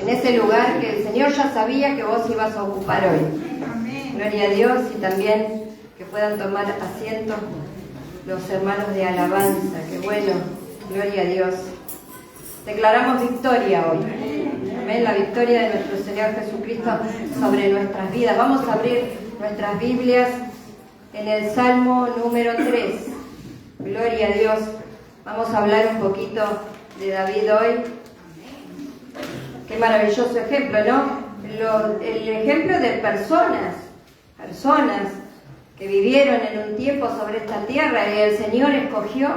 en ese lugar que el Señor ya sabía que vos ibas a ocupar hoy. Amén. Gloria a Dios, y también que puedan tomar asiento los hermanos de alabanza. Qué bueno, gloria a Dios. Declaramos victoria hoy. Amén, la victoria de nuestro Señor Jesucristo sobre nuestras vidas. Vamos a abrir nuestras Biblias en el Salmo número 3. Gloria a Dios. Vamos a hablar un poquito de David hoy. Qué maravilloso ejemplo, ¿no? El ejemplo de personas que vivieron en un tiempo sobre esta tierra y el Señor escogió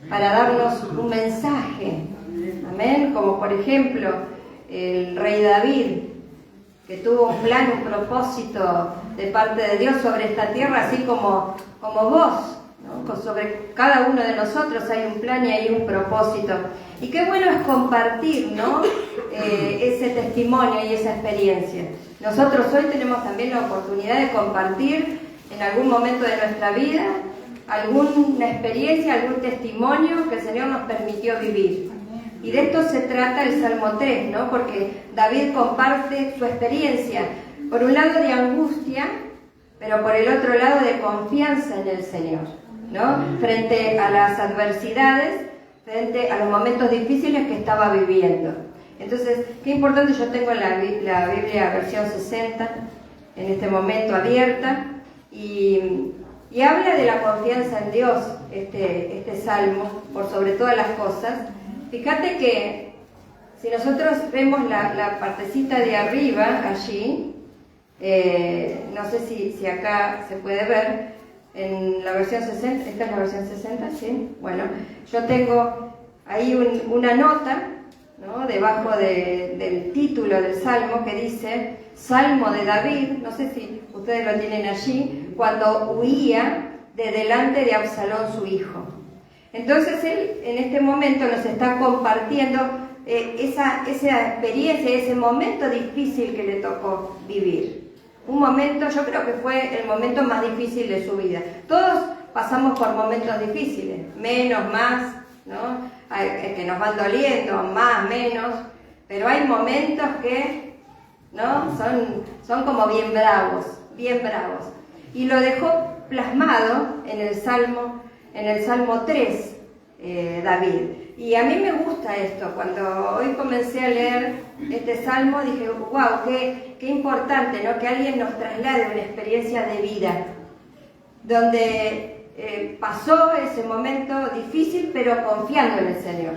para darnos un mensaje. Amén. Como por ejemplo el rey David, que tuvo un plan, un propósito de parte de Dios sobre esta tierra, así como vos, ¿no? Sobre cada uno de nosotros hay un plan y hay un propósito. Y qué bueno es compartir, ¿no? Ese testimonio y esa experiencia. Nosotros hoy tenemos también la oportunidad de compartir en algún momento de nuestra vida alguna experiencia, algún testimonio que el Señor nos permitió vivir. Y de esto se trata el Salmo 3, ¿no? Porque David comparte su experiencia, por un lado de angustia, pero por el otro lado de confianza en el Señor, ¿no? Frente a las adversidades, frente a los momentos difíciles que estaba viviendo. Entonces, qué importante, yo tengo la Biblia versión 60 en este momento abierta, y habla de la confianza en Dios, este salmo, por sobre todas las cosas. Fíjate que si nosotros vemos la partecita de arriba, allí, no sé si acá se puede ver, en la versión 60, esta es la versión 60, ¿sí? Bueno, yo tengo ahí una nota, ¿no? Debajo del título del Salmo, que dice Salmo de David, no sé si ustedes lo tienen allí, cuando huía de delante de Absalón su hijo. Entonces él en este momento nos está compartiendo esa experiencia, ese momento difícil que le tocó vivir. Un momento, yo creo que fue el momento más difícil de su vida. Todos pasamos por momentos difíciles, menos, más, ¿no? Que nos van doliendo, más, menos, pero hay momentos que, ¿no? Son como bien bravos. Y lo dejó plasmado en el Salmo 3, David. Y a mí me gusta esto. Cuando hoy comencé a leer este salmo, dije, wow, qué importante, ¿no? Que alguien nos traslade una experiencia de vida, donde pasó ese momento difícil, pero confiando en el Señor.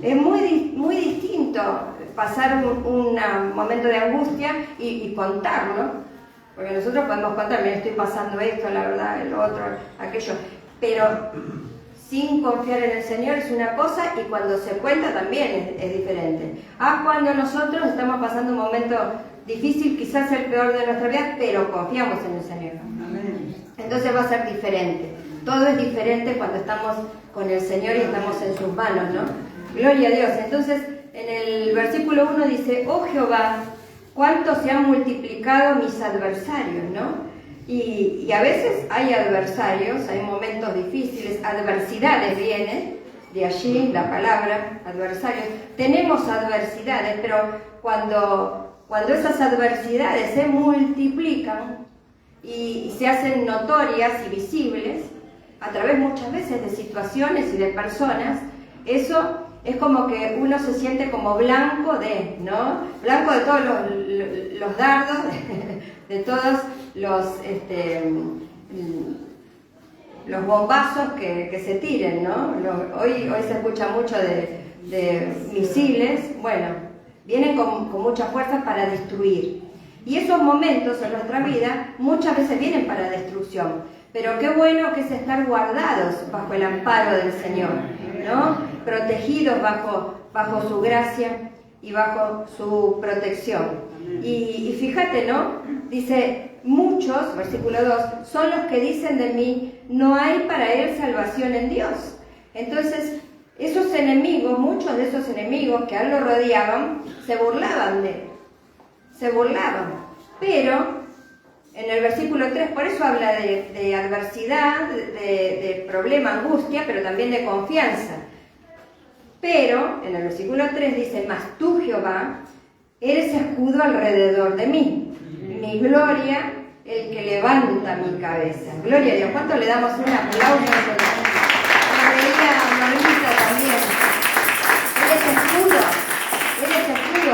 Es muy distinto pasar un momento de angustia y contarlo, porque nosotros podemos contar, mira, estoy pasando esto, la verdad, lo otro, aquello, pero sin confiar en el Señor es una cosa, y cuando se cuenta también es diferente. Cuando nosotros estamos pasando un momento difícil, quizás el peor de nuestra vida, pero confiamos en el Señor. Entonces va a ser diferente. Todo es diferente cuando estamos con el Señor y estamos en sus manos, ¿no? Gloria a Dios. Entonces, en el versículo 1 dice, oh Jehová, cuánto se han multiplicado mis adversarios, ¿no? Y a veces hay adversarios, hay momentos difíciles, adversidades vienen, de allí la palabra, adversarios. Tenemos adversidades, pero cuando esas adversidades se multiplican y se hacen notorias y visibles, a través muchas veces de situaciones y de personas, eso es como que uno se siente como blanco de, ¿no? Blanco de todos los dardos, de todos los bombazos que se tiren, ¿no? Hoy se escucha mucho de misiles, bueno, vienen con mucha fuerza para destruir. Y esos momentos en nuestra vida muchas veces vienen para destrucción. Pero qué bueno que es estar guardados bajo el amparo del Señor, ¿no? Protegidos bajo su gracia y bajo su protección. Y fíjate, ¿no? Dice, muchos, versículo 2, son los que dicen de mí, no hay para él salvación en Dios. Entonces, esos enemigos, muchos de esos enemigos que a él lo rodeaban, se burlaban de él. Se burlaban. Pero en el versículo 3, por eso habla de adversidad, de problema, angustia, pero también de confianza. Pero en el versículo 3 dice, mas tú, Jehová, eres escudo alrededor de mí. Mi gloria, el que levanta mi cabeza. Gloria a Dios. ¿Cuánto le damos un aplauso? Norita también. Eres escudo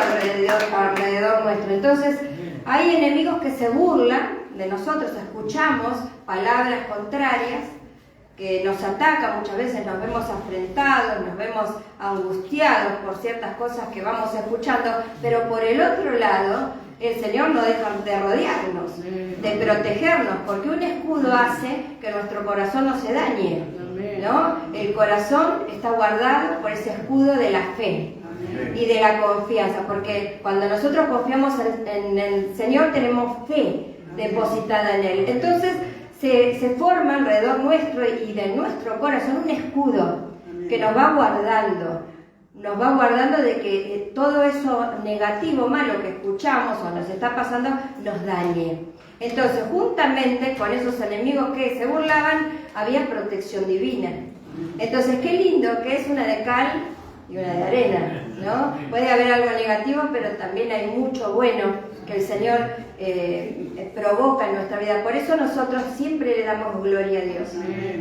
alrededor nuestro. Entonces, hay enemigos que se burlan de nosotros, escuchamos palabras contrarias que nos atacan, muchas veces nos vemos afrentados, nos vemos angustiados por ciertas cosas que vamos escuchando, pero por el otro lado, el Señor no deja de rodearnos, de protegernos, porque un escudo hace que nuestro corazón no se dañe, ¿no? El corazón está guardado por ese escudo de la fe y de la confianza, porque cuando nosotros confiamos en el Señor tenemos fe depositada en Él. Entonces se forma alrededor nuestro y de nuestro corazón un escudo que nos va guardando de que todo eso negativo, malo que escuchamos o nos está pasando, nos dañe. Entonces, juntamente con esos enemigos que se burlaban, había protección divina. Entonces, qué lindo que es una de cal y una de arena, ¿no? Puede haber algo negativo, pero también hay mucho bueno que el Señor provoca en nuestra vida. Por eso nosotros siempre le damos gloria a Dios.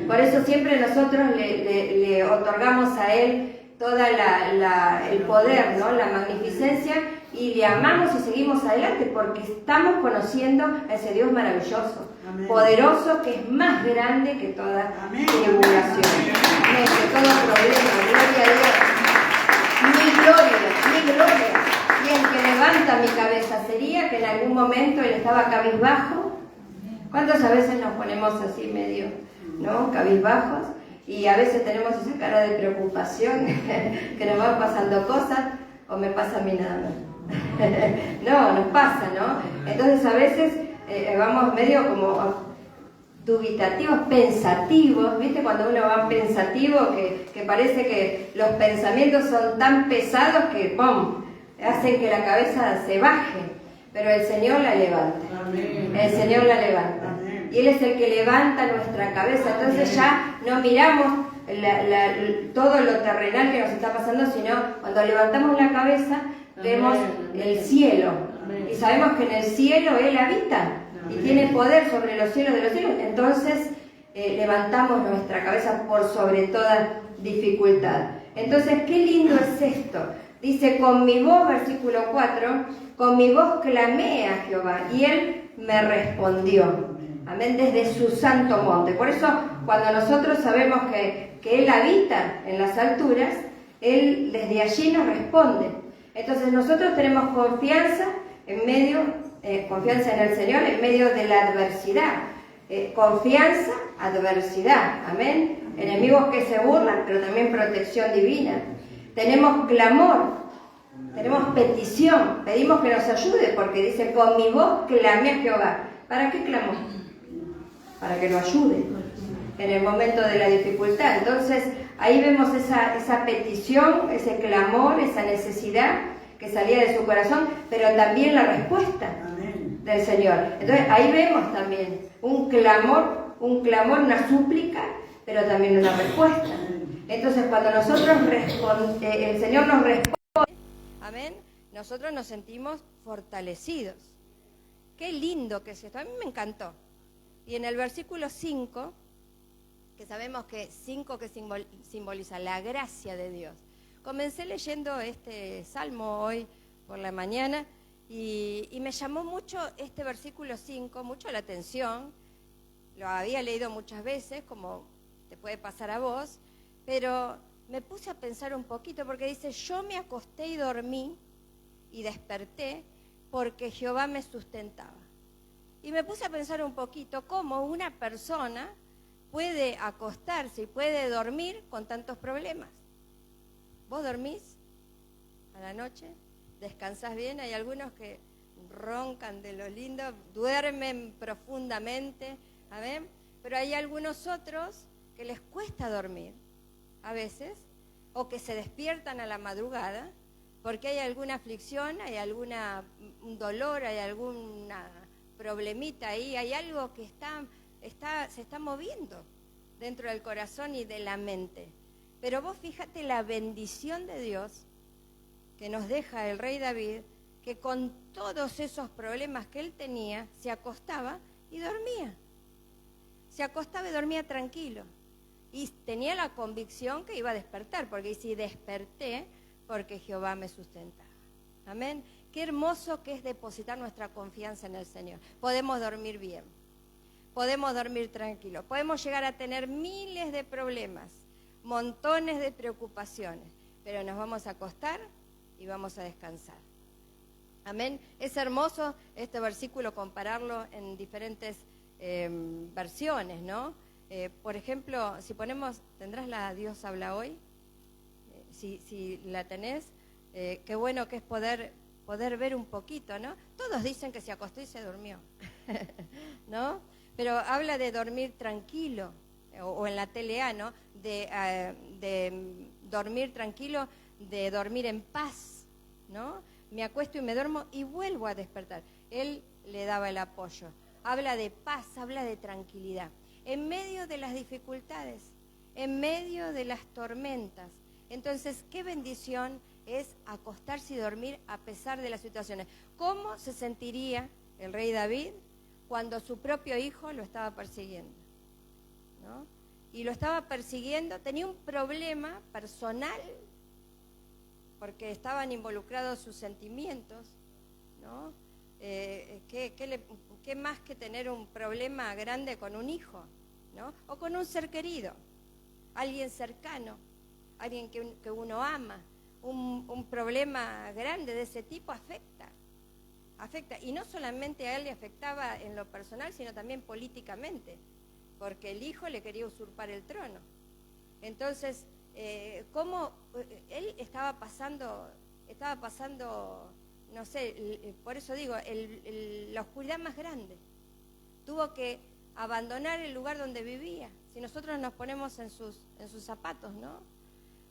Por eso siempre nosotros le otorgamos a Él toda el poder, ¿no? La magnificencia, y le amamos y seguimos adelante porque estamos conociendo a ese Dios maravilloso, poderoso, que es más grande que toda tribulación, que todo problema. Gloria a Dios. Mi gloria, y el que levanta mi cabeza. Sería que en algún momento Él estaba cabizbajo. ¿Cuántas veces nos ponemos así medio, ¿no? Cabizbajos? Y a veces tenemos esa cara de preocupación, que nos van pasando cosas, o me pasa a mí nada más. No, nos pasa, ¿no? Entonces a veces vamos medio como dubitativos, pensativos, ¿viste? Cuando uno va pensativo, que parece que los pensamientos son tan pesados que ¡pum!, hacen que la cabeza se baje, pero el Señor la levanta. Amén. El Señor la levanta. Amén. Y Él es el que levanta nuestra cabeza. Entonces ya no miramos todo lo terrenal que nos está pasando, sino cuando levantamos la cabeza vemos el cielo. Amén. Y sabemos que en el cielo Él habita y tiene poder sobre los cielos de los cielos. Entonces levantamos nuestra cabeza por sobre toda dificultad. Entonces, qué lindo es esto. Dice, con mi voz, versículo 4, con mi voz clamé a Jehová y Él me respondió. Amén, desde su santo monte. Por eso, cuando nosotros sabemos que Él habita en las alturas, Él desde allí nos responde. Entonces, nosotros tenemos confianza en el Señor en medio de la adversidad. Confianza, adversidad. Amén. Enemigos que se burlan, pero también protección divina. Tenemos clamor, tenemos petición, pedimos que nos ayude, porque dice, con mi voz clamé a Jehová. ¿Para qué clamó? Para que lo ayude en el momento de la dificultad. Entonces, ahí vemos esa petición, ese clamor, esa necesidad que salía de su corazón, pero también la respuesta del Señor. Entonces, ahí vemos también un clamor, una súplica, pero también una respuesta. Entonces, cuando el Señor nos responde, amén, nosotros nos sentimos fortalecidos. Qué lindo que es esto, a mí me encantó. Y en el versículo 5, que sabemos que 5 que simboliza la gracia de Dios. Comencé leyendo este salmo hoy por la mañana y me llamó mucho este versículo 5, mucho la atención. Lo había leído muchas veces, como te puede pasar a vos, pero me puse a pensar un poquito porque dice, yo me acosté y dormí y desperté porque Jehová me sustentaba. Y me puse a pensar un poquito cómo una persona puede acostarse y puede dormir con tantos problemas. ¿Vos dormís a la noche? ¿Descansás bien? Hay algunos que roncan de lo lindo, duermen profundamente, ¿amén? Pero hay algunos otros que les cuesta dormir a veces, o que se despiertan a la madrugada porque hay alguna aflicción, hay un dolor, hay alguna problemita ahí, hay algo que se está moviendo dentro del corazón y de la mente. Pero vos fíjate la bendición de Dios que nos deja el rey David, que con todos esos problemas que él tenía, se acostaba y dormía. Se acostaba y dormía tranquilo. Y tenía la convicción que iba a despertar, porque si desperté, porque Jehová me sustentaba. Amén. Qué hermoso que es depositar nuestra confianza en el Señor. Podemos dormir bien, podemos dormir tranquilos, podemos llegar a tener miles de problemas, montones de preocupaciones, pero nos vamos a acostar y vamos a descansar. Amén. Es hermoso este versículo compararlo en diferentes versiones, ¿no? Por ejemplo, si ponemos, ¿tendrás la Dios habla hoy? Si la tenés, qué bueno que es poder ver un poquito, ¿no? Todos dicen que se acostó y se durmió, ¿no? Pero habla de dormir tranquilo, o en la TLA, ¿no? De dormir tranquilo, de dormir en paz, ¿no? Me acuesto y me duermo y vuelvo a despertar. Él le daba el apoyo. Habla de paz, habla de tranquilidad. En medio de las dificultades, en medio de las tormentas. Entonces, qué bendición es acostarse y dormir a pesar de las situaciones. ¿Cómo se sentiría el rey David cuando su propio hijo lo estaba persiguiendo? ¿No? Y lo estaba persiguiendo, tenía un problema personal, porque estaban involucrados sus sentimientos, ¿no? ¿Qué más que tener un problema grande con un hijo, ¿no? O con un ser querido, alguien cercano, alguien que uno ama. Un problema grande de ese tipo afecta, y no solamente a él le afectaba en lo personal, sino también políticamente, porque el hijo le quería usurpar el trono. Entonces, cómo él estaba pasando, no sé, por eso digo, la oscuridad más grande. Tuvo que abandonar el lugar donde vivía. Si nosotros nos ponemos en sus zapatos, ¿no?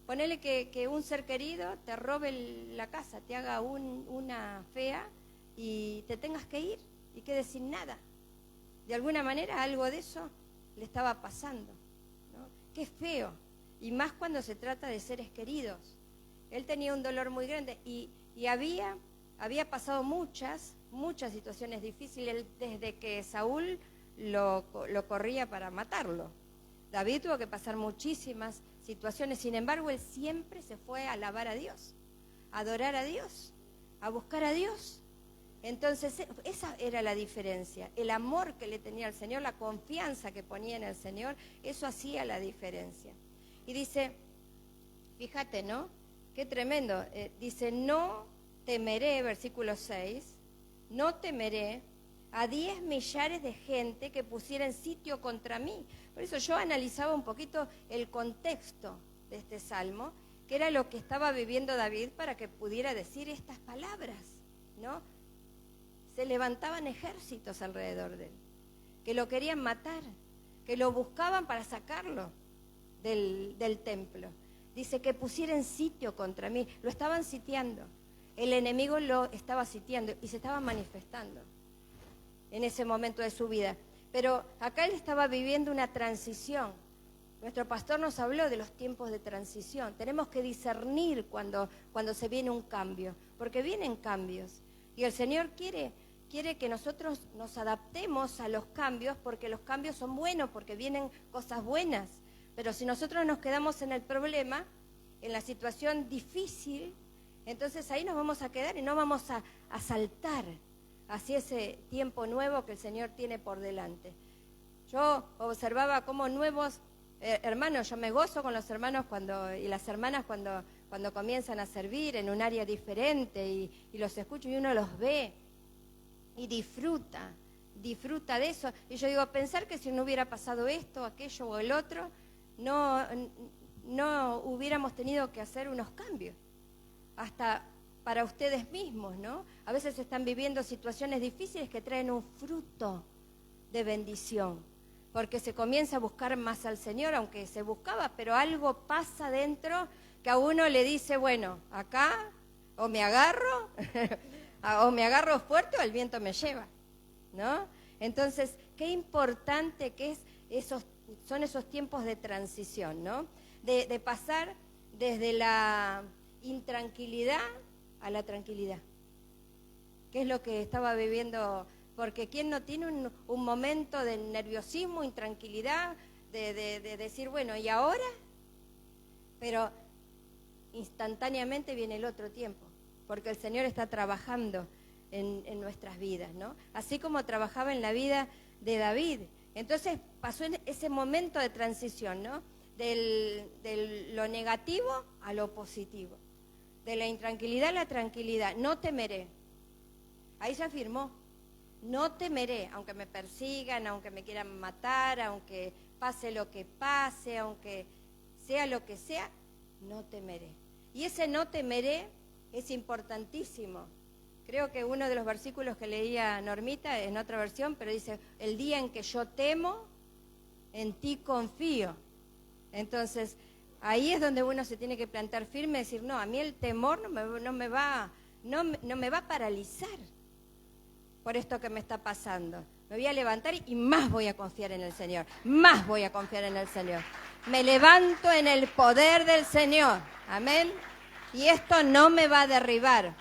Ponele que un ser querido te robe la casa, te haga una fea y te tengas que ir y quedes sin nada. De alguna manera algo de eso le estaba pasando, ¿no? Qué feo. Y más cuando se trata de seres queridos. Él tenía un dolor muy grande y había pasado muchas situaciones difíciles desde que Saúl lo corría para matarlo. David tuvo que pasar muchísimas situaciones, sin embargo, él siempre se fue a alabar a Dios, a adorar a Dios, a buscar a Dios. Entonces, esa era la diferencia. El amor que le tenía al Señor, la confianza que ponía en el Señor, eso hacía la diferencia. Y dice, fíjate, ¿no? Qué tremendo. Dice, no temeré, versículo 6, no temeré a 10 millares de gente que pusieran sitio contra mí. Por eso yo analizaba un poquito el contexto de este salmo, que era lo que estaba viviendo David para que pudiera decir estas palabras, ¿no? Se levantaban ejércitos alrededor de él, que lo querían matar, que lo buscaban para sacarlo del templo. Dice que pusieran sitio contra mí, lo estaban sitiando. El enemigo lo estaba sitiando y se estaba manifestando en ese momento de su vida. Pero acá él estaba viviendo una transición. Nuestro pastor nos habló de los tiempos de transición. Tenemos que discernir cuando se viene un cambio, porque vienen cambios. Y el Señor quiere que nosotros nos adaptemos a los cambios, porque los cambios son buenos, porque vienen cosas buenas. Pero si nosotros nos quedamos en el problema, en la situación difícil, entonces ahí nos vamos a quedar y no vamos a saltar hacia ese tiempo nuevo que el Señor tiene por delante. Yo observaba cómo nuevos hermanos, yo me gozo con los hermanos y las hermanas cuando comienzan a servir en un área diferente y los escucho y uno los ve y disfruta de eso. Y yo digo, pensar que si no hubiera pasado esto, aquello o el otro, no hubiéramos tenido que hacer unos cambios, hasta para ustedes mismos, ¿no? A veces están viviendo situaciones difíciles que traen un fruto de bendición, porque se comienza a buscar más al Señor, aunque se buscaba, pero algo pasa dentro que a uno le dice, bueno, acá o me agarro, o me agarro fuerte o el viento me lleva, ¿no? Entonces, qué importante que son esos tiempos de transición, ¿no? De pasar desde la intranquilidad a la tranquilidad. qué es lo que estaba viviendo, porque ¿quién no tiene un momento de nerviosismo, intranquilidad, de decir, bueno, ¿y ahora? Pero instantáneamente viene el otro tiempo, porque el Señor está trabajando en nuestras vidas, ¿no? Así como trabajaba en la vida de David. Entonces pasó en ese momento de transición, ¿no? De lo negativo a lo positivo, de la intranquilidad a la tranquilidad. No temeré. Ahí se afirmó, no temeré, aunque me persigan, aunque me quieran matar, aunque pase lo que pase, aunque sea lo que sea, no temeré. Y ese no temeré es importantísimo. Creo que uno de los versículos que leía Normita, en otra versión, pero dice, el día en que yo temo, en ti confío. Entonces, ahí es donde uno se tiene que plantar firme y decir, no, a mí el temor no me va a paralizar por esto que me está pasando. Me voy a levantar y más voy a confiar en el Señor, más voy a confiar en el Señor. Me levanto en el poder del Señor, amén. Y esto no me va a derribar,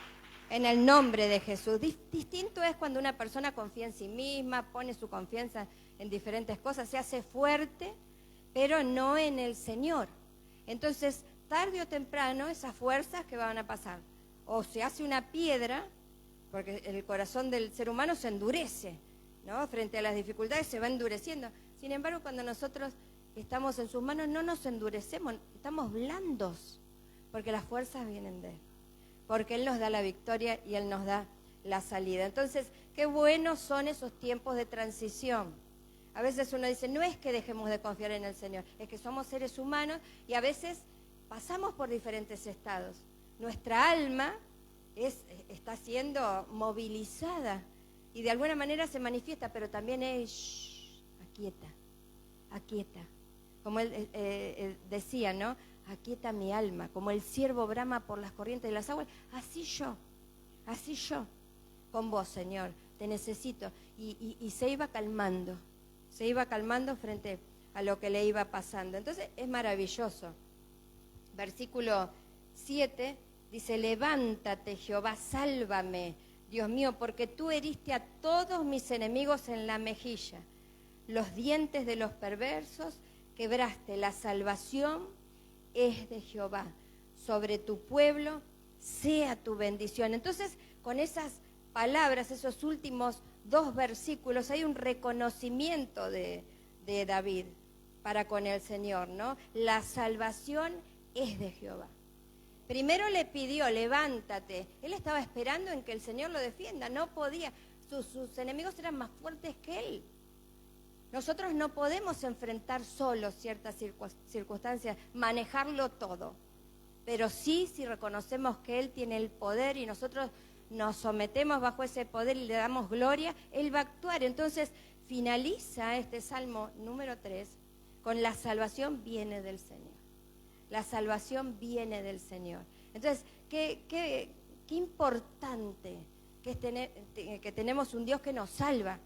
en el nombre de Jesús. Distinto es cuando una persona confía en sí misma, pone su confianza en diferentes cosas, se hace fuerte, pero no en el Señor. Entonces, tarde o temprano, esas fuerzas que van a pasar, o se hace una piedra, porque el corazón del ser humano se endurece, ¿no? Frente a las dificultades se va endureciendo. Sin embargo, cuando nosotros estamos en sus manos, no nos endurecemos, estamos blandos, porque las fuerzas vienen de Él, porque Él nos da la victoria y Él nos da la salida. Entonces, qué buenos son esos tiempos de transición. A veces uno dice, no es que dejemos de confiar en el Señor, es que somos seres humanos y a veces pasamos por diferentes estados. Nuestra alma está siendo movilizada y de alguna manera se manifiesta, pero también es aquieta. Como él decía, ¿no? Aquieta mi alma, como el ciervo brama por las corrientes de las aguas, así yo, con vos, Señor, te necesito. Y se iba calmando frente a lo que le iba pasando. Entonces es maravilloso. Versículo 7 dice, levántate, Jehová, sálvame, Dios mío, porque tú heriste a todos mis enemigos en la mejilla. Los dientes de los perversos quebraste, la salvación es de Jehová. Sobre tu pueblo sea tu bendición. Entonces, con esas palabras, esos últimos 2 versículos, hay un reconocimiento de David para con el Señor, ¿no? La salvación es de Jehová. Primero le pidió, levántate. Él estaba esperando en que el Señor lo defienda. No podía. Sus enemigos eran más fuertes que él. Nosotros no podemos enfrentar solos ciertas circunstancias, manejarlo todo. Pero sí, si reconocemos que Él tiene el poder y nosotros nos sometemos bajo ese poder y le damos gloria, Él va a actuar. Entonces, finaliza este Salmo número 3 con la salvación viene del Señor. La salvación viene del Señor. Entonces, qué importante que tenemos un Dios que nos salva,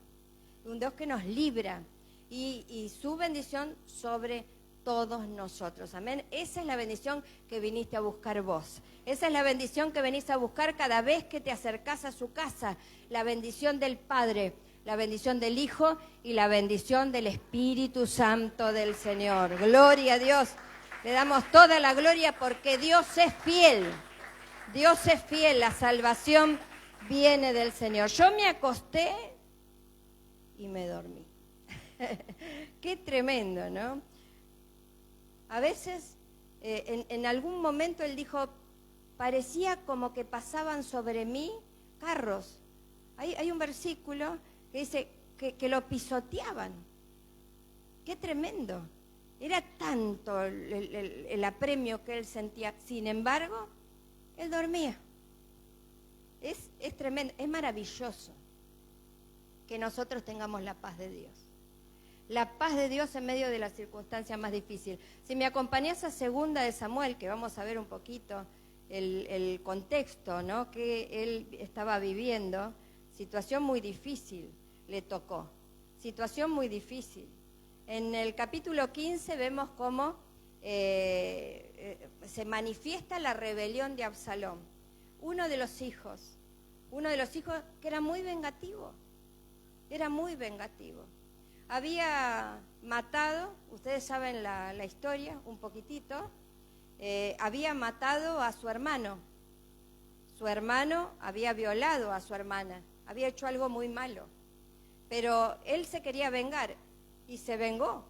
un Dios que nos libra y su bendición sobre todos nosotros. Amén. Esa es la bendición que viniste a buscar vos. Esa es la bendición que venís a buscar cada vez que te acercás a su casa. La bendición del Padre, la bendición del Hijo y la bendición del Espíritu Santo del Señor. Gloria a Dios. Le damos toda la gloria porque Dios es fiel. Dios es fiel. La salvación viene del Señor. Yo me acosté y me dormí. Qué tremendo, ¿no? A veces, en algún momento él dijo, parecía como que pasaban sobre mí carros. Hay un versículo que dice que lo pisoteaban. Qué tremendo. Era tanto el apremio que él sentía. Sin embargo, él dormía. Es tremendo, es maravilloso que nosotros tengamos la paz de Dios. La paz de Dios en medio de la circunstancia más difícil. Si me acompañás a 2 de Samuel, que vamos a ver un poquito el contexto, ¿no? Que él estaba viviendo, situación muy difícil le tocó, situación muy difícil. En el capítulo 15 vemos cómo se manifiesta la rebelión de Absalón, uno de los hijos uno de los hijos que era muy vengativo, Había matado, ustedes saben la historia un poquitito, había matado a su hermano había violado a su hermana, había hecho algo muy malo, pero él se quería vengar y se vengó.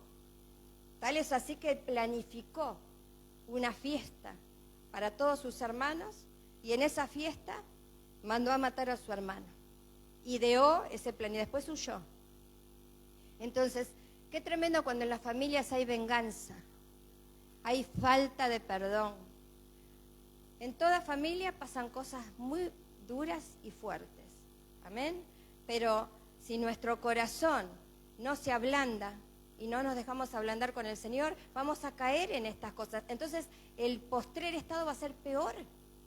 Tal es así que planificó una fiesta para todos sus hermanos y en esa fiesta mandó a matar a su hermano. Ideó ese plan y después huyó. Entonces, qué tremendo cuando en las familias hay venganza, hay falta de perdón. En toda familia pasan cosas muy duras y fuertes. Amén. Pero si nuestro corazón no se ablanda y no nos dejamos ablandar con el Señor, vamos a caer en estas cosas. Entonces, el postrer estado va a ser peor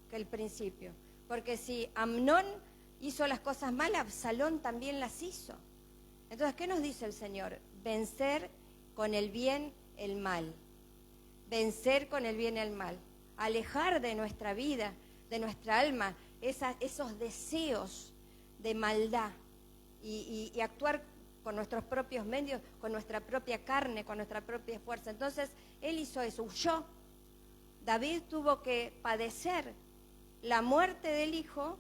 que el principio. Porque si Amnón hizo las cosas mal, Absalón también las hizo. Entonces, ¿qué nos dice el Señor? Vencer con el bien el mal. Vencer con el bien el mal. Alejar de nuestra vida, de nuestra alma, esos deseos de maldad y actuar con nuestros propios medios, con nuestra propia carne, con nuestra propia fuerza. Entonces, él hizo eso, huyó. David tuvo que padecer la muerte del hijo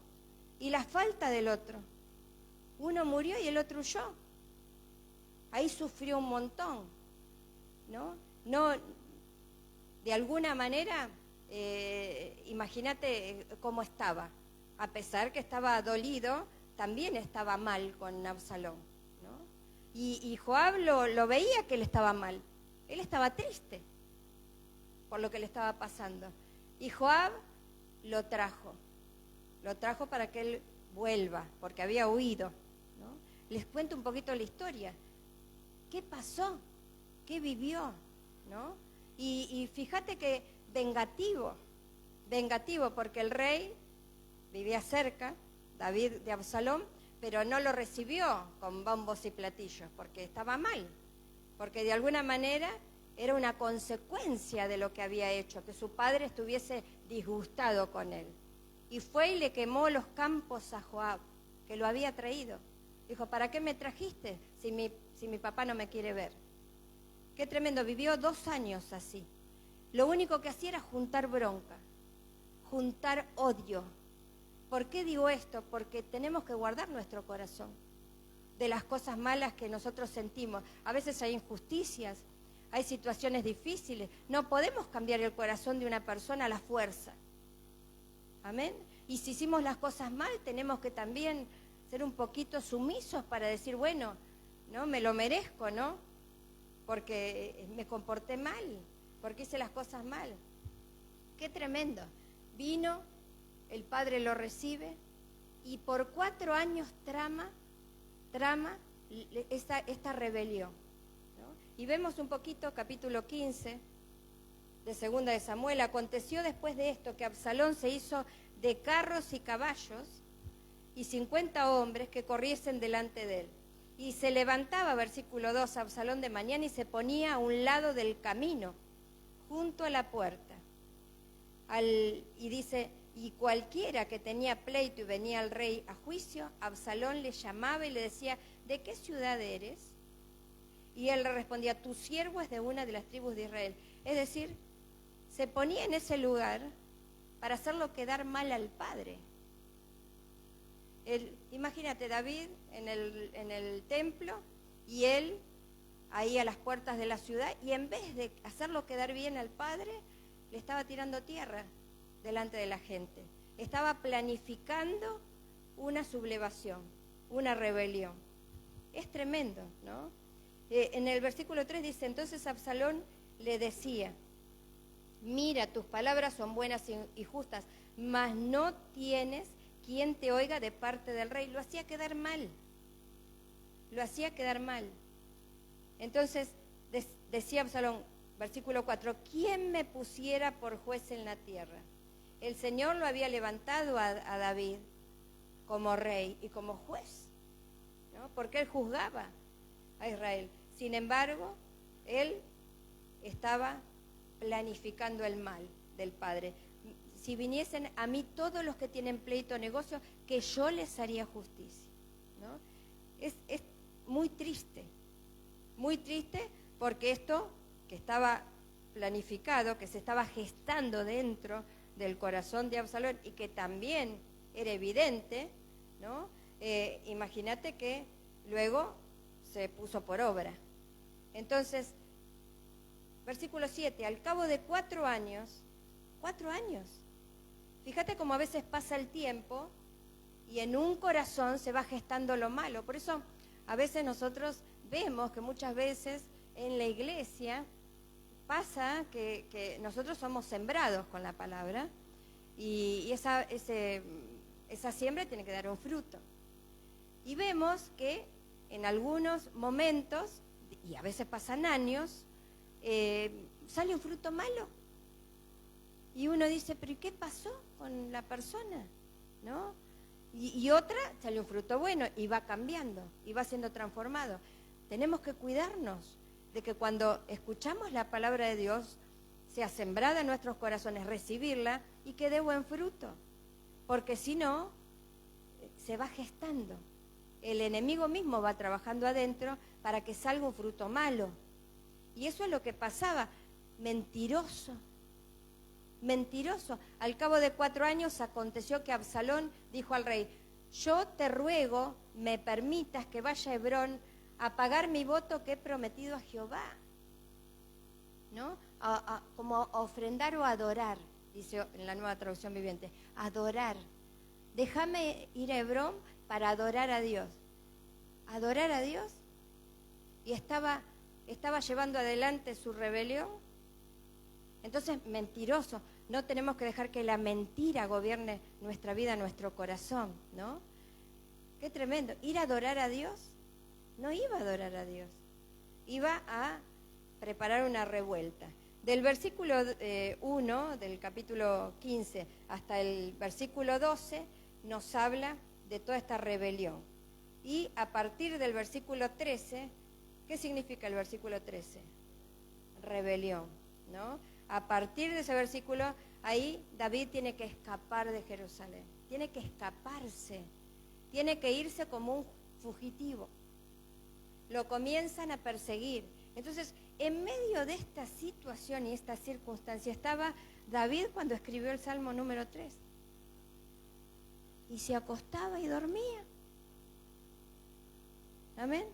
y la falta del otro. Uno murió y el otro huyó. Ahí sufrió un montón, ¿no? De alguna manera, imagínate cómo estaba. A pesar que estaba dolido, también estaba mal con Absalón, ¿no? Y Joab lo veía que él estaba mal. Él estaba triste por lo que le estaba pasando. Y Joab lo trajo para que él vuelva, porque había huido, ¿no? Les cuento un poquito la historia. ¿Qué pasó? ¿Qué vivió? ¿No? Y fíjate que vengativo, porque el rey vivía cerca, David de Absalón, pero no lo recibió con bombos y platillos, porque estaba mal, porque de alguna manera era una consecuencia de lo que había hecho, que su padre estuviese disgustado con él. Y fue y le quemó los campos a Joab, que lo había traído. Dijo, ¿para qué me trajiste si mi papá no me quiere ver? Qué tremendo, vivió 2 años así. Lo único que hacía era juntar bronca, juntar odio. ¿Por qué digo esto? Porque tenemos que guardar nuestro corazón de las cosas malas que nosotros sentimos. A veces hay injusticias, hay situaciones difíciles. No podemos cambiar el corazón de una persona a la fuerza. Amén. Y si hicimos las cosas mal, tenemos que también ser un poquito sumisos para decir, bueno, no, me lo merezco, ¿no? Porque me comporté mal, porque hice las cosas mal. Qué tremendo. Vino, el padre lo recibe y por 4 años trama esta rebelión, ¿no? Y vemos un poquito, capítulo 15 de Segunda de Samuel. Aconteció después de esto que Absalón se hizo de carros y caballos y 50 hombres que corriesen delante de él. Y se levantaba, versículo 2, Absalón de mañana y se ponía a un lado del camino, junto a la puerta. Y dice, y cualquiera que tenía pleito y venía al rey a juicio, Absalón le llamaba y le decía, ¿de qué ciudad eres? Y él le respondía, tu siervo es de una de las tribus de Israel. Es decir, se ponía en ese lugar para hacerlo quedar mal al padre. Imagínate, David en el templo y él ahí a las puertas de la ciudad, y en vez de hacerlo quedar bien al padre, le estaba tirando tierra delante de la gente. Estaba planificando una sublevación, una rebelión. Es tremendo, ¿no? En el versículo 3 dice, entonces Absalón le decía, mira, tus palabras son buenas y justas, mas no tienes quien te oiga de parte del rey. Lo hacía quedar mal. Entonces decía Absalón, versículo 4, ¿quién me pusiera por juez en la tierra? El Señor lo había levantado a David como rey y como juez, ¿no? Porque él juzgaba a Israel. Sin embargo, él estaba planificando el mal del padre. si viniesen a mí todos los que tienen pleito o negocio, que yo les haría justicia, ¿no? Es muy triste porque esto que estaba planificado, que se estaba gestando dentro del corazón de Absalón y que también era evidente, ¿no? Imagínate que luego se puso por obra. Entonces, versículo 7, al cabo de 4 años, fíjate cómo a veces pasa el tiempo y en un corazón se va gestando lo malo. Por eso a veces nosotros vemos que muchas veces en la iglesia pasa que nosotros somos sembrados con la palabra y esa siembra tiene que dar un fruto. Y vemos que en algunos momentos, y a veces pasan años, sale un fruto malo. Y uno dice, pero ¿y qué pasó con la persona? ¿No? Y otra sale un fruto bueno y va cambiando y va siendo transformado. Tenemos que cuidarnos de que cuando escuchamos la palabra de Dios sea sembrada en nuestros corazones, recibirla y que dé buen fruto, porque si no, se va gestando. El enemigo mismo va trabajando adentro para que salga un fruto malo. Y eso es lo que pasaba. Mentiroso. Al cabo de 4 años aconteció que Absalón dijo al rey, yo te ruego me permitas que vaya a Hebrón a pagar mi voto que he prometido a Jehová, ¿no? Como a ofrendar o adorar, dice en la Nueva Traducción Viviente, adorar. Déjame ir a Hebrón para adorar a Dios. ¿Adorar a Dios? Y estaba llevando adelante su rebelión. Entonces, mentiroso. No tenemos que dejar que la mentira gobierne nuestra vida, nuestro corazón, ¿no? Qué tremendo. Ir a adorar a Dios. No iba a adorar a Dios. Iba a preparar una revuelta. Del versículo 1 del capítulo 15 hasta el versículo 12 nos habla de toda esta rebelión. Y a partir del versículo 13, ¿qué significa el versículo 13? Rebelión, ¿no? A partir de ese versículo, ahí David tiene que escapar de Jerusalén. Tiene que escaparse. Tiene que irse como un fugitivo. Lo comienzan a perseguir. Entonces, en medio de esta situación y esta circunstancia estaba David cuando escribió el Salmo número 3. Y se acostaba y dormía. Amén.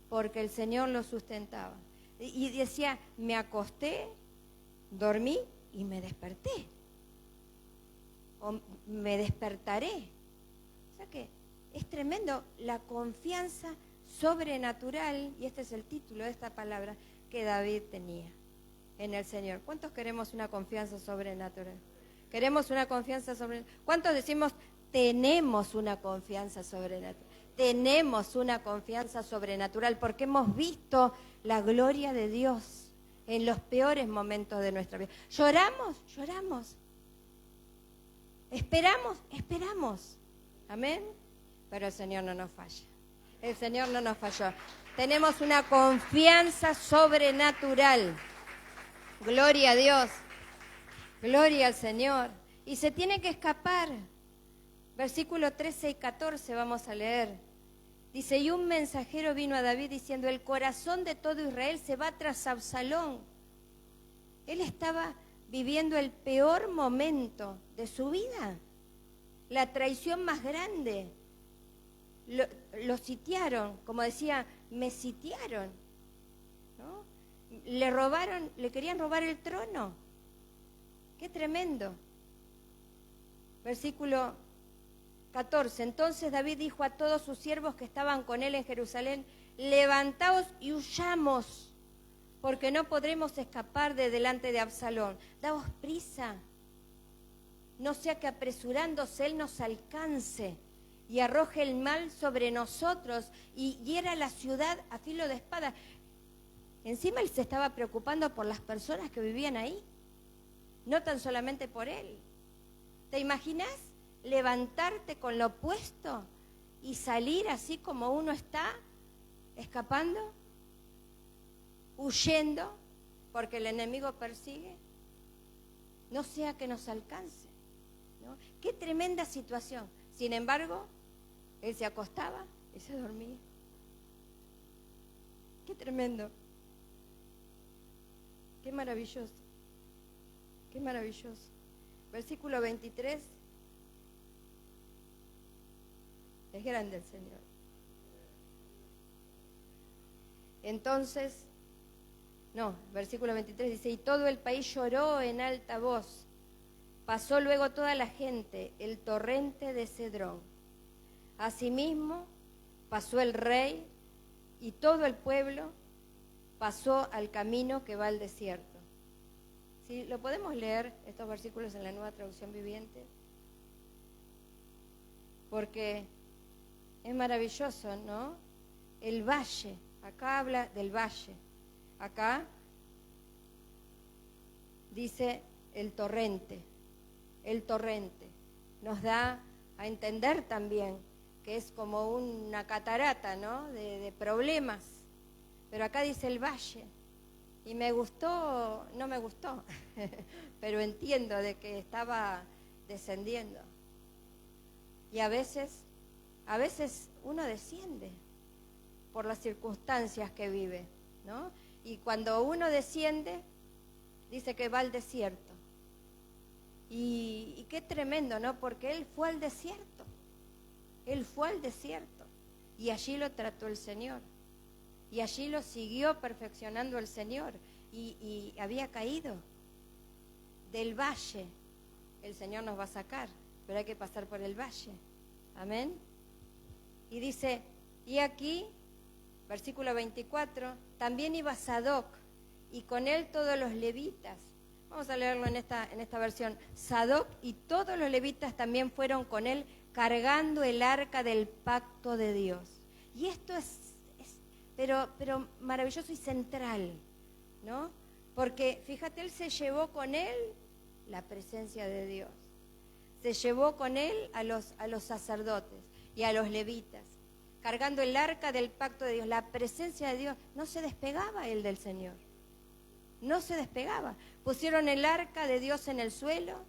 Porque el Señor lo sustentaba. Y decía, me acosté, dormí y me desperté. O me despertaré. O sea que es tremendo la confianza sobrenatural, y este es el título de esta palabra, que David tenía en el Señor. ¿Cuántos queremos una confianza sobrenatural? ¿Queremos una confianza sobrenatural? ¿Cuántos decimos, tenemos una confianza sobrenatural? Tenemos una confianza sobrenatural porque hemos visto la gloria de Dios en los peores momentos de nuestra vida. Lloramos. Esperamos. Amén. Pero el Señor no nos falla. El Señor no nos falló. Tenemos una confianza sobrenatural. Gloria a Dios. Gloria al Señor. Y se tiene que escapar. Versículos 13 y 14 vamos a leer. Dice, y un mensajero vino a David diciendo, el corazón de todo Israel se va tras Absalón. Él estaba viviendo el peor momento de su vida. La traición más grande. Lo sitiaron, como decía, me sitiaron, ¿no? Le querían robar el trono. Qué tremendo. Versículo 14. Entonces David dijo a todos sus siervos que estaban con él en Jerusalén, levantaos y huyamos, porque no podremos escapar de delante de Absalón. Daos prisa, no sea que apresurándose él nos alcance y arroje el mal sobre nosotros y hiera la ciudad a filo de espada. Encima él se estaba preocupando por las personas que vivían ahí, no tan solamente por él. ¿Te imaginas levantarte con lo opuesto y salir así como uno está, escapando, huyendo, porque el enemigo persigue? No sea que nos alcance. ¿no? Qué tremenda situación. Sin embargo, él se acostaba y se dormía. Qué tremendo. Qué maravilloso. Qué maravilloso. Versículo 23. Es grande el Señor. Entonces, versículo 23 dice, y todo el país lloró en alta voz. Pasó luego toda la gente el torrente de Cedrón. Asimismo, pasó el rey y todo el pueblo pasó al camino que va al desierto. ¿Sí? ¿Lo podemos leer estos versículos en la Nueva Traducción Viviente? Porque es maravilloso, ¿no? El valle, acá habla del valle. Acá dice el torrente. El torrente nos da a entender también que es como una catarata, ¿no? De problemas. Pero acá dice el valle. Y me gustó, no me gustó, pero entiendo de que estaba descendiendo. Y a veces uno desciende por las circunstancias que vive, ¿no? Y cuando uno desciende, dice que va al desierto. Y qué tremendo, ¿no? Porque él fue al desierto. Él fue al desierto. Y allí lo trató el Señor. Y allí lo siguió perfeccionando el Señor. Y había caído del valle. El Señor nos va a sacar, pero hay que pasar por el valle. Amén. Y dice, y aquí, versículo 24, también iba Sadoc, y con él todos los levitas. Vamos a leerlo en esta versión. Sadoc y todos los levitas también fueron con él, cargando el arca del pacto de Dios. Y esto es pero maravilloso y central, ¿no? Porque, fíjate, él se llevó con él la presencia de Dios. Se llevó con él a los sacerdotes y a los levitas, cargando el arca del pacto de Dios. La presencia de Dios, no se despegaba él del Señor. No se despegaba. Pusieron el arca de Dios en el suelo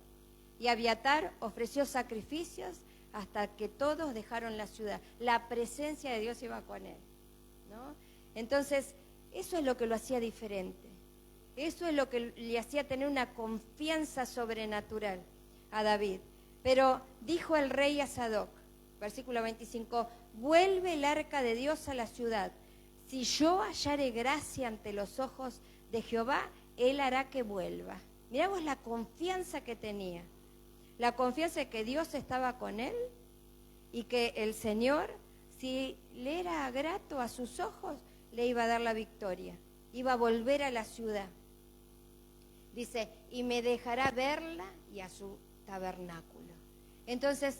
y Abiatar ofreció sacrificios hasta que todos dejaron la ciudad. La presencia de Dios iba con él, ¿no? Entonces, eso es lo que lo hacía diferente. Eso es lo que le hacía tener una confianza sobrenatural a David. Pero dijo el rey a Sadoc, versículo 25, vuelve el arca de Dios a la ciudad. Si yo hallare gracia ante los ojos de Jehová, él hará que vuelva. Mirá vos la confianza que tenía. La confianza de que Dios estaba con él y que el Señor, si le era grato a sus ojos, le iba a dar la victoria. Iba a volver a la ciudad. Dice, y me dejará verla y a su tabernáculo. Entonces,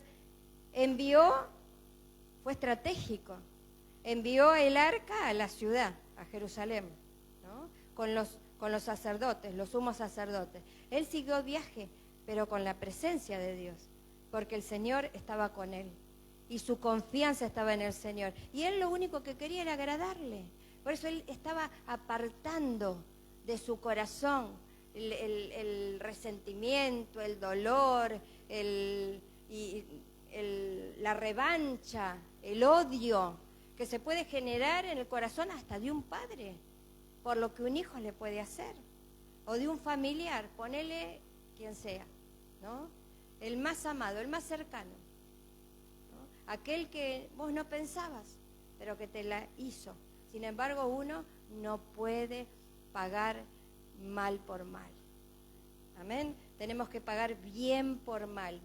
fue estratégico, envió el arca a la ciudad, a Jerusalén, ¿no? Con los sacerdotes, los sumos sacerdotes. Él siguió viaje, pero con la presencia de Dios, porque el Señor estaba con él y su confianza estaba en el Señor. Y él lo único que quería era agradarle. Por eso él estaba apartando de su corazón el resentimiento, el dolor, la revancha, el odio que se puede generar en el corazón hasta de un padre por lo que un hijo le puede hacer, o de un familiar, ponele quien sea, ¿no? El más amado, el más cercano, ¿no? Aquel que vos no pensabas, pero que te la hizo. Sin embargo, uno no puede pagar mal por mal. Amén. Tenemos que pagar bien por mal,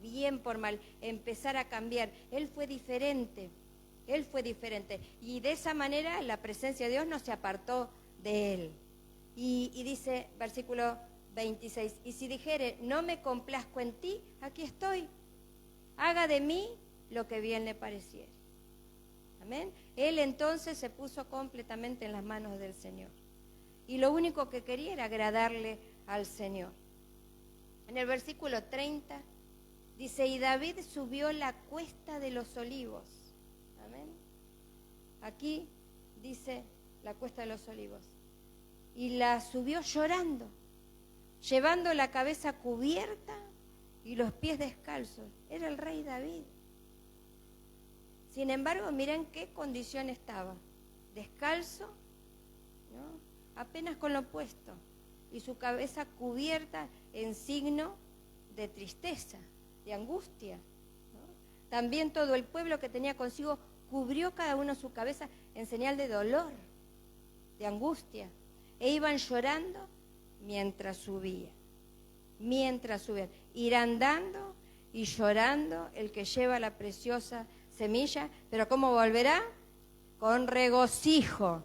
empezar a cambiar. Él fue diferente. Y de esa manera la presencia de Dios no se apartó de él. Y dice, versículo 26, y si dijere, no me complazco en ti, aquí estoy. Haga de mí lo que bien le pareciere. Amén. Él entonces se puso completamente en las manos del Señor. Y lo único que quería era agradarle al Señor. En el versículo 30 dice, y David subió la cuesta de los olivos. Amén. Aquí dice la cuesta de los olivos. Y la subió llorando, llevando la cabeza cubierta y los pies descalzos. Era el rey David. Sin embargo, miren qué condición estaba. Descalzo, ¿no? Apenas con lo puesto, y su cabeza cubierta en signo de tristeza, de angustia, ¿no? También todo el pueblo que tenía consigo cubrió cada uno su cabeza en señal de dolor, de angustia, e iban llorando mientras subían. Irán dando y llorando el que lleva la preciosa semilla, pero ¿cómo volverá? Con regocijo,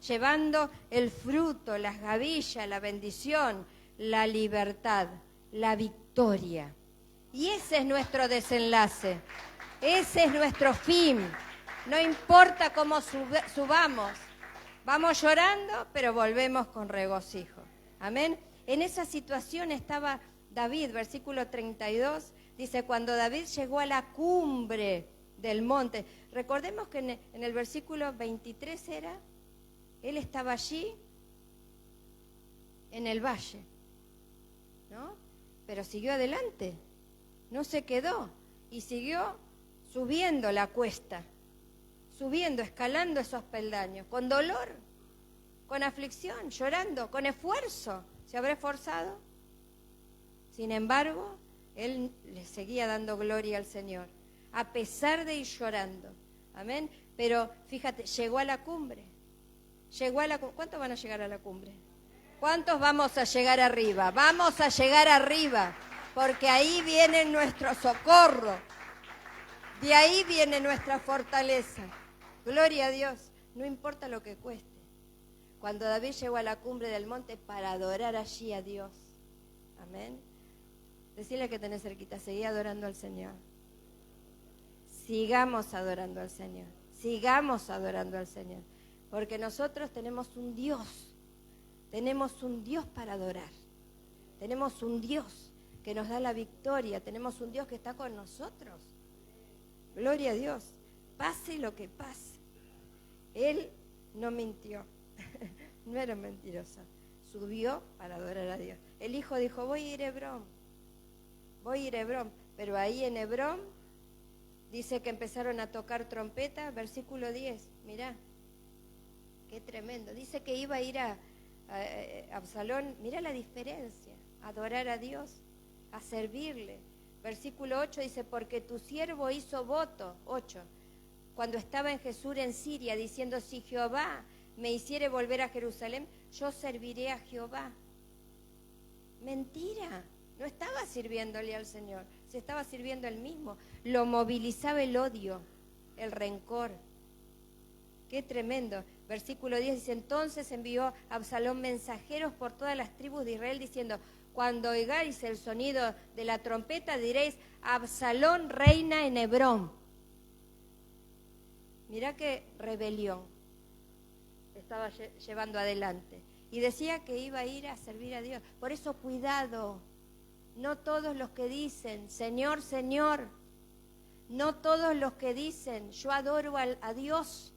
llevando el fruto, las gavillas, la bendición, la libertad, la victoria. Y ese es nuestro desenlace, ese es nuestro fin. No importa cómo subamos, vamos llorando, pero volvemos con regocijo. Amén. En esa situación estaba David, versículo 32, dice, cuando David llegó a la cumbre del monte. Recordemos que en el versículo 23 él estaba allí en el valle, ¿no? Pero siguió adelante, no se quedó y siguió subiendo la cuesta, escalando esos peldaños, con dolor, con aflicción, llorando, con esfuerzo. ¿Se habrá esforzado? Sin embargo, él le seguía dando gloria al Señor, a pesar de ir llorando. Amén. Pero fíjate, llegó a la cumbre. ¿Cuántos van a llegar a la cumbre? ¿Cuántos vamos a llegar arriba? Vamos a llegar arriba, porque ahí viene nuestro socorro. De ahí viene nuestra fortaleza. Gloria a Dios. No importa lo que cueste. Cuando David llegó a la cumbre del monte para adorar allí a Dios. Amén. Decirle que tenés cerquita, seguí adorando al Señor. Sigamos adorando al Señor. Sigamos adorando al Señor. Porque nosotros tenemos un Dios. Tenemos un Dios para adorar. Tenemos un Dios que nos da la victoria. Tenemos un Dios que está con nosotros. Gloria a Dios. Pase lo que pase. Él no mintió. No era mentiroso. Subió para adorar a Dios. El hijo dijo, voy a ir a Hebrón. Pero ahí en Hebrón dice que empezaron a tocar trompeta. Versículo 10. Mirá. Qué tremendo. Dice que iba a ir a Absalón. Mirá la diferencia. A adorar a Dios. A servirle. Versículo 8 dice, porque tu siervo hizo voto. 8. Cuando estaba en Jesús en Siria, diciendo, si Jehová me hiciere volver a Jerusalén, yo serviré a Jehová. Mentira. No estaba sirviéndole al Señor, se estaba sirviendo él mismo. Lo movilizaba el odio, el rencor. Qué tremendo. Versículo 10 dice, entonces envió a Absalón mensajeros por todas las tribus de Israel, diciendo, cuando oigáis el sonido de la trompeta, diréis, Absalón reina en Hebrón. Mirá qué rebelión estaba llevando adelante. Y decía que iba a ir a servir a Dios. Por eso cuidado. No todos los que dicen, Señor, Señor. No todos los que dicen, yo adoro a Dios.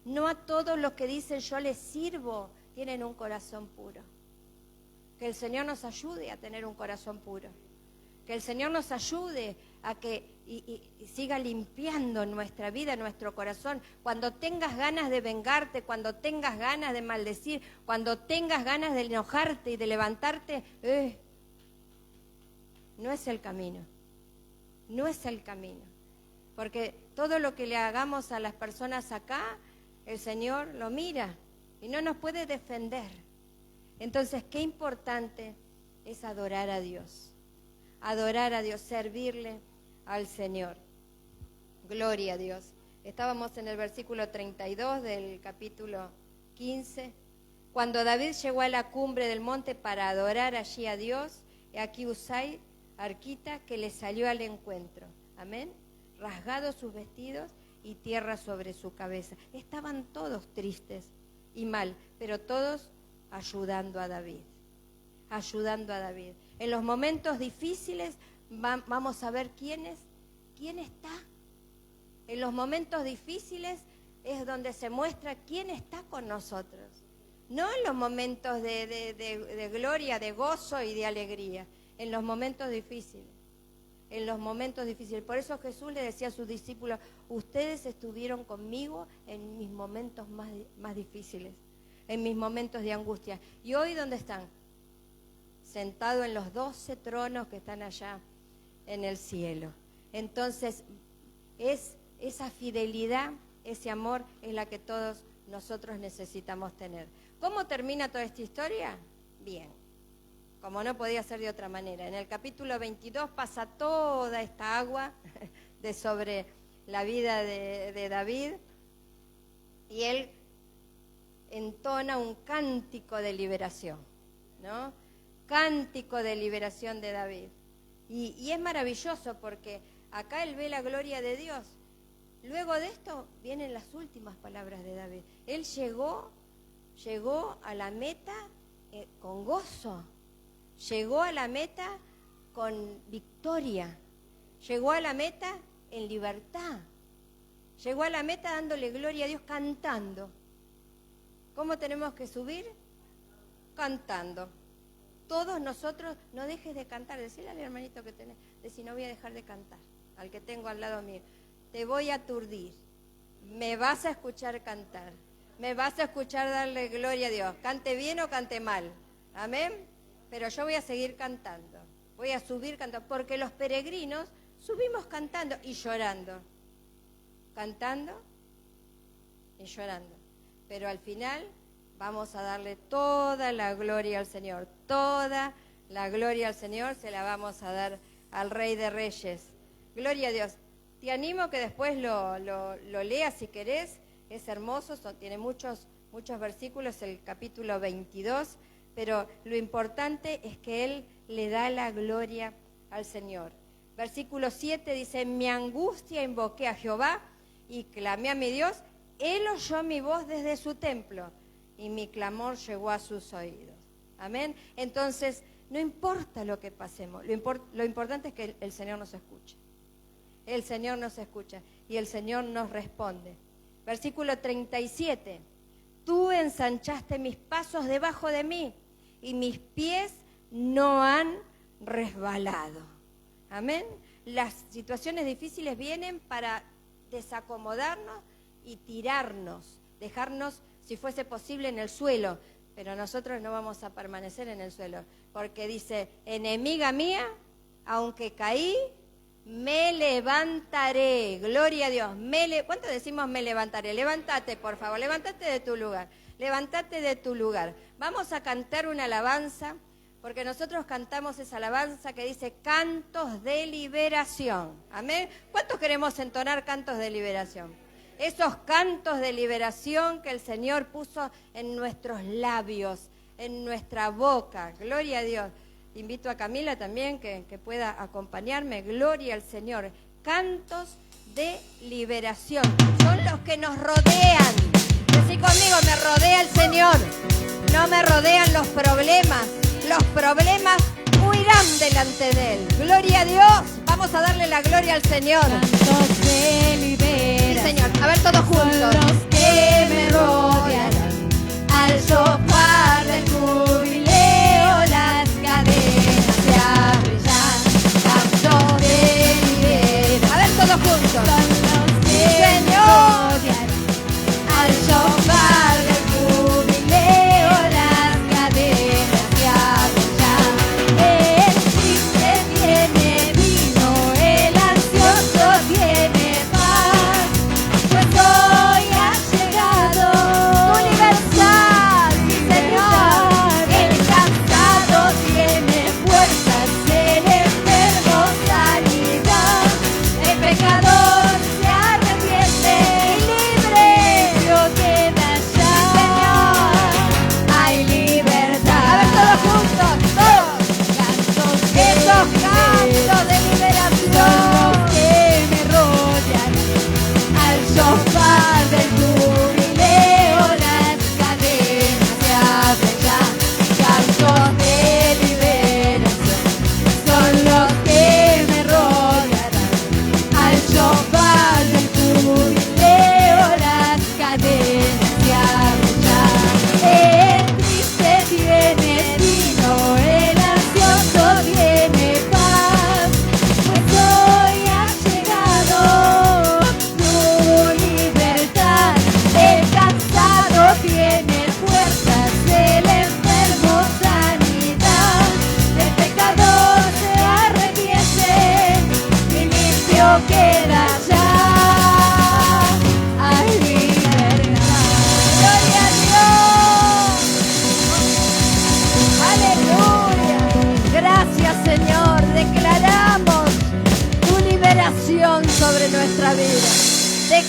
No a todos los que dicen, yo les sirvo, tienen un corazón puro. Que el Señor nos ayude a tener un corazón puro. Que el Señor nos ayude a que y siga limpiando nuestra vida, nuestro corazón. Cuando tengas ganas de vengarte, cuando tengas ganas de maldecir, cuando tengas ganas de enojarte y de levantarte, no es el camino. No es el camino. Porque todo lo que le hagamos a las personas acá, el Señor lo mira y no nos puede defender. Entonces, qué importante es adorar a Dios. Adorar a Dios, servirle al Señor. Gloria a Dios. Estábamos en el versículo 32 del capítulo 15. Cuando David llegó a la cumbre del monte para adorar allí a Dios, y aquí Usai, arquita, que le salió al encuentro. Amén. Rasgados sus vestidos y tierra sobre su cabeza. Estaban todos tristes y mal, pero todos ayudando a David. Ayudando a David. En los momentos difíciles vamos a ver quién está. En los momentos difíciles es donde se muestra quién está con nosotros. No en los momentos de gloria, de gozo y de alegría. en los momentos difíciles. En los momentos difíciles. Por eso Jesús le decía a sus discípulos, ustedes estuvieron conmigo en mis momentos más difíciles, en mis momentos de angustia. ¿Y hoy dónde están? Sentados en los 12 tronos que están allá en el cielo. Entonces, es esa fidelidad, ese amor, es la que todos nosotros necesitamos tener. ¿Cómo termina toda esta historia? Bien, como no podía ser de otra manera. En el capítulo 22 pasa toda esta agua de sobre la vida de David, y él entona un cántico de liberación, ¿no? Cántico de liberación de David. Y es maravilloso porque acá él ve la gloria de Dios. Luego de esto vienen las últimas palabras de David. Él llegó a la meta con gozo, llegó a la meta con victoria, llegó a la meta en libertad, llegó a la meta dándole gloria a Dios cantando. ¿Cómo tenemos que subir? Cantando. Todos nosotros, no dejes de cantar. Decirle al hermanito que tenés, decir, no voy a dejar de cantar. Al que tengo al lado mío, te voy a aturdir, me vas a escuchar cantar, me vas a escuchar darle gloria a Dios, cante bien o cante mal, amén, pero yo voy a seguir cantando, voy a subir cantando, porque los peregrinos subimos cantando y llorando, cantando y llorando, pero al final vamos a darle toda la gloria al Señor, toda la gloria al Señor se la vamos a dar al Rey de Reyes. Gloria a Dios. Te animo que después lo leas si querés. Es hermoso, tiene muchos versículos, el capítulo 22, pero lo importante es que él le da la gloria al Señor. Versículo 7 dice, en mi angustia invoqué a Jehová y clamé a mi Dios. Él oyó mi voz desde su templo y mi clamor llegó a sus oídos. Amén. Entonces, no importa lo que pasemos, lo importante es que el Señor nos escuche. El Señor nos escucha y el Señor nos responde. Versículo 37. Tú ensanchaste mis pasos debajo de mí y mis pies no han resbalado. Amén. Las situaciones difíciles vienen para desacomodarnos y tirarnos, dejarnos, si fuese posible, en el suelo. Pero nosotros no vamos a permanecer en el suelo, porque dice, enemiga mía, aunque caí, me levantaré. Gloria a Dios. ¿Cuánto decimos me levantaré? Levántate, por favor, levántate de tu lugar. Levántate de tu lugar. Vamos a cantar una alabanza, porque nosotros cantamos esa alabanza que dice cantos de liberación. Amén. ¿Cuántos queremos entonar cantos de liberación? Esos cantos de liberación que el Señor puso en nuestros labios, en nuestra boca. Gloria a Dios. Invito a Camila también que pueda acompañarme. Gloria al Señor. Cantos de liberación. Son los que nos rodean. Decí conmigo, me rodea el Señor. No me rodean los problemas. Los problemas huirán delante de Él. Gloria a Dios. Vamos a darle la gloria al Señor. Cantos de liberación. Sí, Señor. A ver, todos juntos. Son los que me rodearán. Al soplar del jubileo, las cadenas se abrirán. Cantos de liberación. A ver, todos juntos. Son los que me rodearán. Al soplar del jubileo, las cadenas se abrirán. El triste tiene vino, el ansioso tiene paz, pues hoy ha llegado tu libertad, Señor. El cansado tiene fuerzas, el enfermo sanidad, el pecador se arrepiente y libre lo queda ya. Señor, hay libertad. A ver, todos juntos. Todos. Cantos Esos cantos de liberación. que me rodean, al sofá del jubileo las cadenas se abren ya. Cantos de liberación son los que me rodearán, al sofá del jubileo las cadenas se abren ya. El triste tiene vino, el ansioso tiene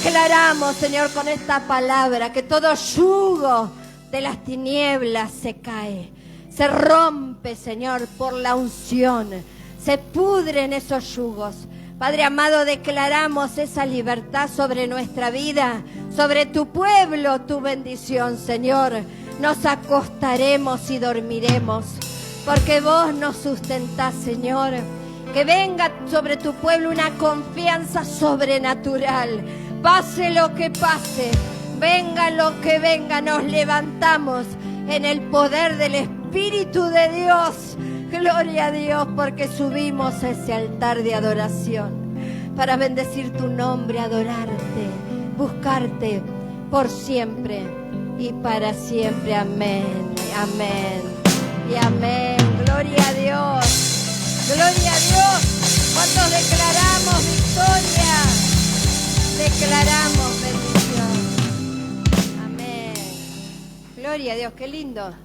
declaramos, Señor, con esta palabra, que todo yugo de las tinieblas se cae, se rompe, Señor, por la unción, se pudren esos yugos. Padre amado, declaramos esa libertad sobre nuestra vida, sobre tu pueblo, tu bendición, Señor. Nos acostaremos y dormiremos, porque vos nos sustentás, Señor. Que venga sobre tu pueblo una confianza sobrenatural. Pase lo que pase, venga lo que venga, nos levantamos en el poder del Espíritu de Dios. Gloria a Dios, porque subimos a ese altar de adoración para bendecir tu nombre, adorarte, buscarte por siempre y para siempre. Amén, amén y amén. Gloria a Dios. Gloria a Dios. ¿Cuántos declaramos victoria? Declaramos bendición. Amén. Gloria a Dios, qué lindo.